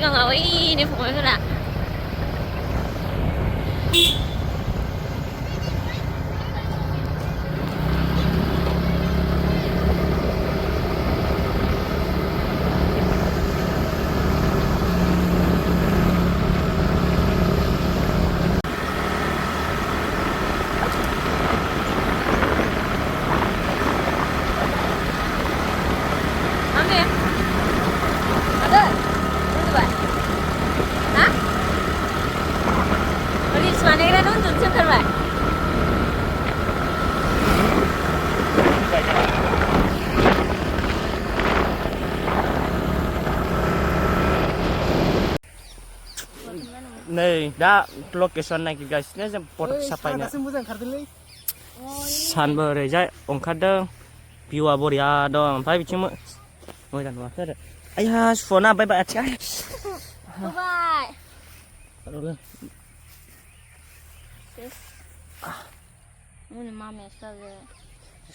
सिगाङाव ओइनि फंबायफोरा Nih, dah location naगिरगासिनो जों फट' साफायनो सानबो ओरैजाय ओंखारदों भिउआ बरिया दं ओमफ्राय बिथिं मोजां नुवाखै आरो आया सुना बाय आथिं बाय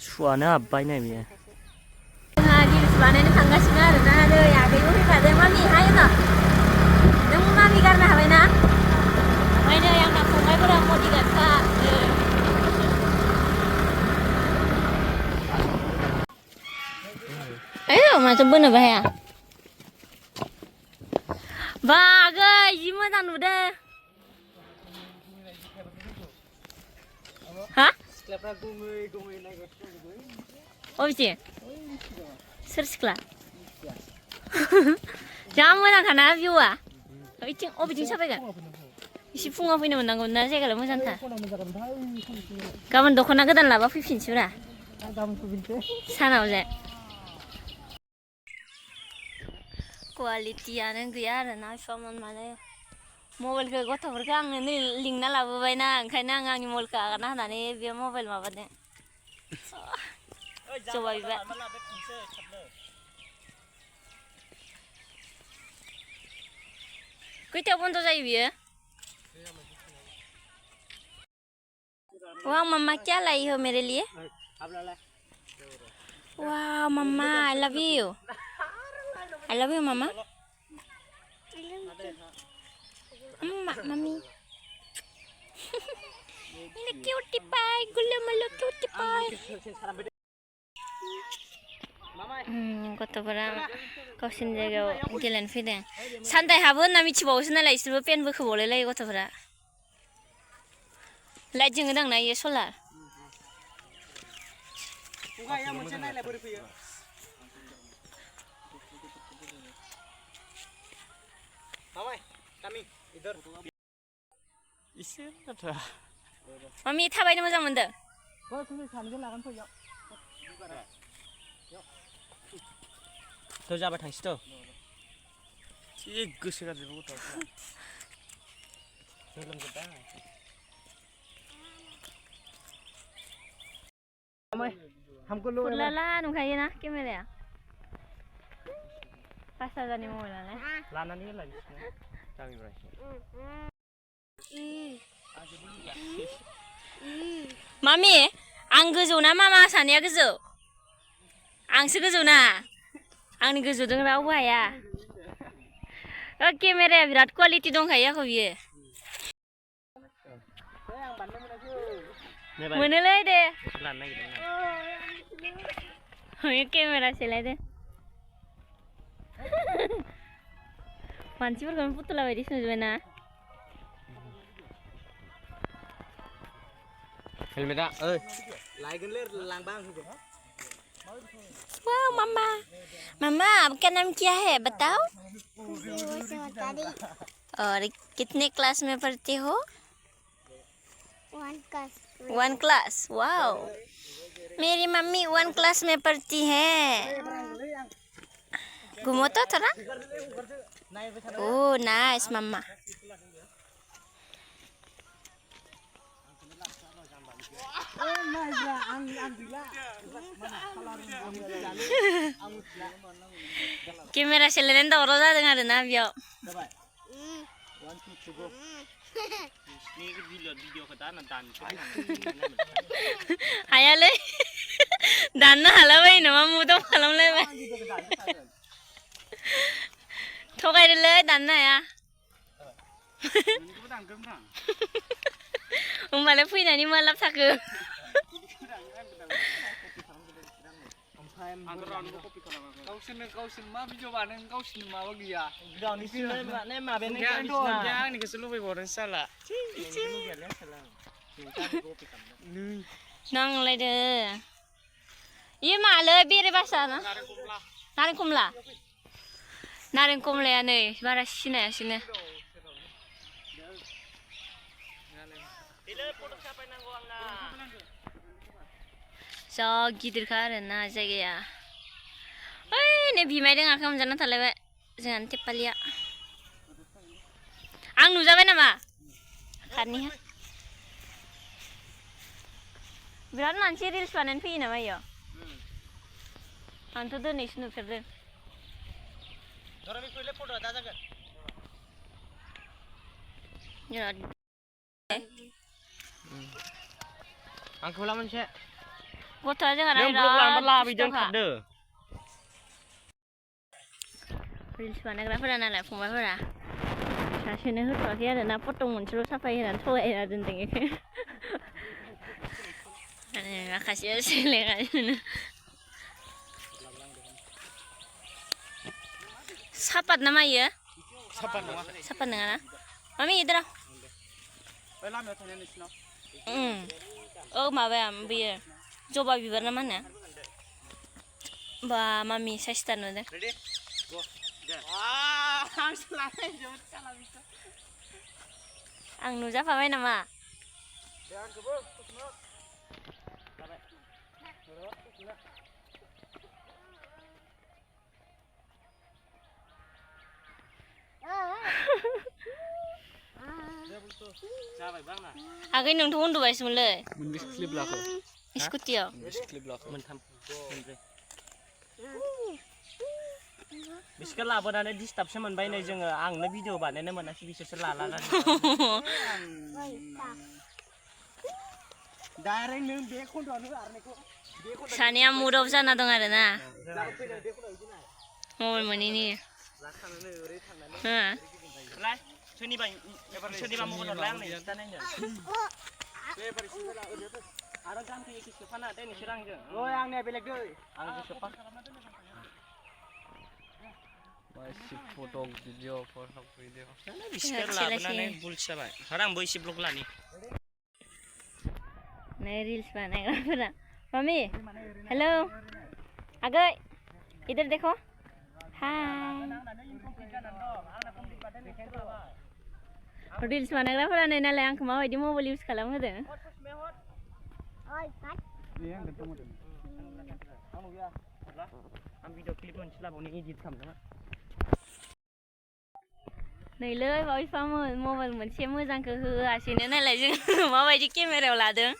सुआनो हाबबाय नै बियो जोंहा गिलिस बानायनो थांगासिनो आरोना नै आगैबो फैफादों मामि हाय न' नों मामि गारनो हाबायना ओमफ्राय नै आंना फंबायफोरा बडिगार्डखा आयौ माथो बोनोबो हाया बा आगै जि मोजां नुदों हा अबेथिं सोर सिख्ला जा मोजांखाना भिउआ ओइथिं अबेथिं साफायगोन एसे फुङाव फैनो मोननांगौमोन ना जायगायालाय मोजांथार गाबोन दख'ना गोदान लाबा फैफिनसैब्रा सानावलाय कुवालिटियानो गैया आरोना एफामान माने मबाइलखौ गथ'फोरखौ आङो नै लिंना लाबोबायना ओंखायनो आं आंनि मबाइलखौ आगारना होनानै बे मबाइल माबादों जबायबा खैथायाव बन्द जायो बियो वाह मम्मा क्या लाई हो मेरे लिए वाह mumma I love you mumma mummy ini cutie pie gula malu cutie pie गथ'फोरा गावसोरनि जायगायाव गेलेनो फैदों सानदाय हाबो होनना मिथिबावोसो नालाय इसोरबो पेन बोखोबावलाय लायो गथ'फोरा लाइट जोङोदां ना इयो सलार मामि थाबायनो मोजां मोनदों थ' जाबाय थांसैथ' जि गोसो गाज्रि गथ'आ फुरलाला नुखायोना केमेराया 5000नि मबाइलालाय लानानै होलाय जाबाय मामि आं गोजौ ना मामा सानैया गोजौ आंसो गोजौ ना आंनि गोजौजों रावबो हाया केमेराया बिराद क्वालिटि दंखायो आखौ बियो मोनोलै दे केमेरा सेलायदो मानसिफोरखौनो फुथुला बायदिसो नुजोबबायना हेलमेटा लायगोनलै लांबा आं होगोन वाह मम्मा मम्मा आपका नाम क्या है बताओ और कितने क्लास में पढ़ते हो 1 क्लास वाओ मेरी मम्मी 1 क्लास में पढ़ती है घूमो तो थोड़ा ओह नाइस मम्मा केमेरा सेलायनानै दावराव जादों आरोना बेयाव हायालै दाननो हाला बायो नामा मुदाव खालामलायबाय थगायदोलै दाननो हाया होमबालाय फैनानै मा लाब थाखो गावसोरनो मा भिडिअ बानायनो गावसोरनो माबा गैया आंनिखौसो लुबैबावदों साला नांलायदो इयो मालै बेरे बासा ना नारें खमला नारें खमलाया नै बारा सिनायासैनो जा गिदिरखा आरोना जायगाया ओइ नै बिमायदों आखाइ हमजाना थालायबाय जोंहानि टेपालिया आं नुजाबाय नामा खारनिहा बिराद मानसि रिल्स बानायनो फैयो नामा इयाव आंथ' दिनैसो नुफेरदों आंखौ ला मोनसे गथ'आ जोंहा रिल्स बानायग्राफोरा नालाय फंबायफोरा सासेनो होथ'वाखै आरो ना फट' मोनसेल' साफाय होनानै थगायना दोनदों बेखौ माखासेया सोलायगासिनो सापात ना मा इयो सापात नङा ना मामि इधर माबाया बेयो जबा बिबार ना मा होनो बा मामि साइसथार नुदों आं नुजाफाबाय नामा आगै नोंथ' उन्दुबायसोमोनलै स्कुटियाव बिसोरखौ लाबोनानै डिस्टार्बसो मोनबाय नै जोङो आंनो भिडिअ बानायनो मोनाखै बिसोरसो लानानै सानैया मुड अफ जाना दं आरो ना मबाइल मोनैनि सोरनिबा मबाइल हरलाय आंनो इन्स्टा नायनो आरो गानखौ एखे सोफाना दे नोंसोर आंजों आंनिया बेलेग दै आंजों सोफा फट' भिडिअ बिसोर लाबोनानै बुल्स जाबाय आरो आंबो एसे ब्लग लानि नै रिल्स बानायग्राफोरा मम्मी हेलो आगै इधर देखो हाय रिल्स बानायग्राफोरा नै नालाय आंखौ माबायदि मबाइल इउज खालामहोदों आं भिडिअ क्लिप मोनसे लाबावनो इडिट खालामदोंमोन नैलै बावैसो मबाइल मोनसे मोजांखौ होआसैनो नालाय जों माबायदि केमेरायाव लादों